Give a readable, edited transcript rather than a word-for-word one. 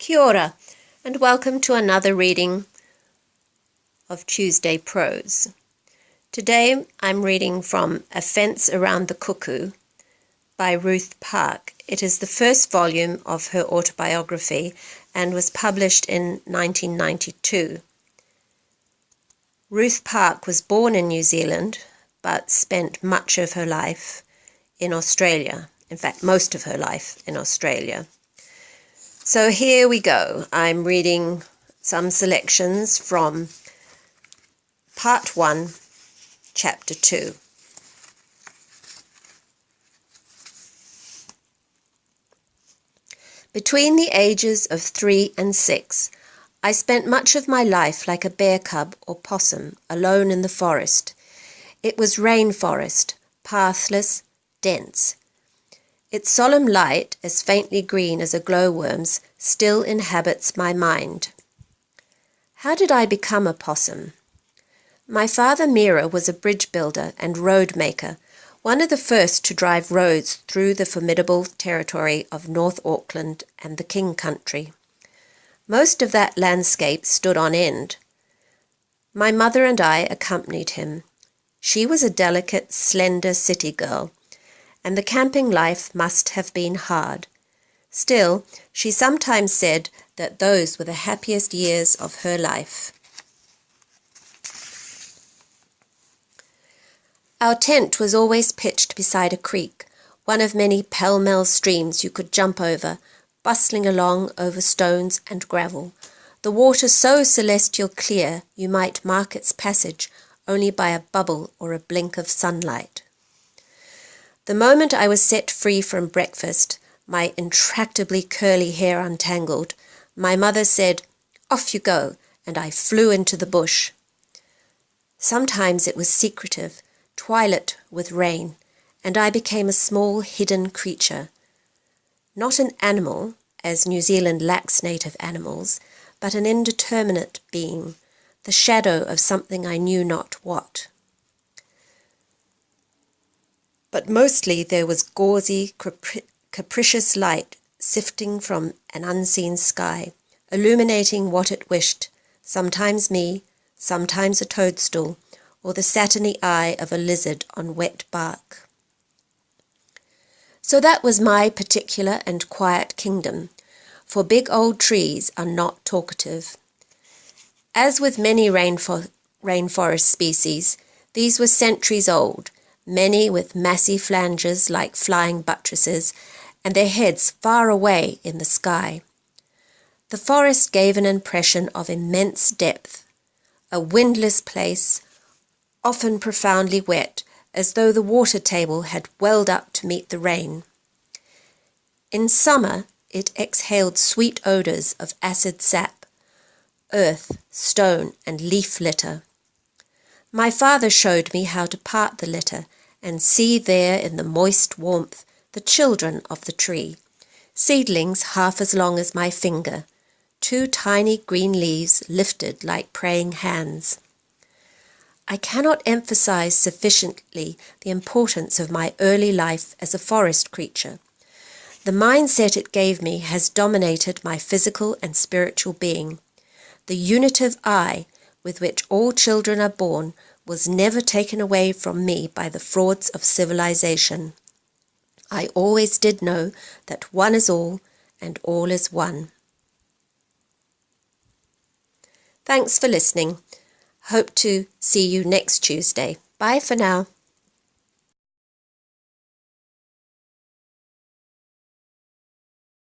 Kia ora, and welcome to another reading of Tuesday Prose. Today I'm reading from A Fence Around the Cuckoo by Ruth Park. It is the first volume of her autobiography and was published in 1992. Ruth Park was born in New Zealand but spent much of her life in Australia. In fact, most of her life in Australia. So here we go. I'm reading some selections from Part 1, Chapter 2. Between the ages of 3 and 6, I spent much of my life like a bear cub or possum, alone in the forest. It was rainforest, pathless, dense. Its solemn light, as faintly green as a glowworm's, still inhabits my mind. How did I become a possum? My father Mira was a bridge builder and road maker, one of the first to drive roads through the formidable territory of North Auckland and the King Country. Most of that landscape stood on end. My mother and I accompanied him. She was a delicate, slender city girl, and the camping life must have been hard. Still, she sometimes said that those were the happiest years of her life. Our tent was always pitched beside a creek, one of many pell-mell streams you could jump over, bustling along over stones and gravel, the water so celestial clear you might mark its passage only by a bubble or a blink of sunlight. The moment I was set free from breakfast, my intractably curly hair untangled, my mother said, "Off you go," and I flew into the bush. Sometimes it was secretive, twilit with rain, and I became a small hidden creature. Not an animal, as New Zealand lacks native animals, but an indeterminate being, the shadow of something I knew not what. But mostly there was gauzy, capricious light sifting from an unseen sky, illuminating what it wished, sometimes me, sometimes a toadstool, or the satiny eye of a lizard on wet bark. So that was my particular and quiet kingdom, for big old trees are not talkative. As with many rainforest species, these were centuries old, many with massy flanges like flying buttresses, and their heads far away in the sky. The forest gave an impression of immense depth, a windless place, often profoundly wet, as though the water table had welled up to meet the rain. In summer, it exhaled sweet odours of acid sap, earth, stone, and leaf litter. My father showed me how to part the litter and see there in the moist warmth the children of the tree, seedlings half as long as my finger, 2 tiny green leaves lifted like praying hands. I cannot emphasize sufficiently the importance of my early life as a forest creature. The mindset it gave me has dominated my physical and spiritual being. The unitive I with which all children are born was never taken away from me by the frauds of civilization. I always did know that one is all and all is one. Thanks for listening. Hope to see you next Tuesday. Bye for now.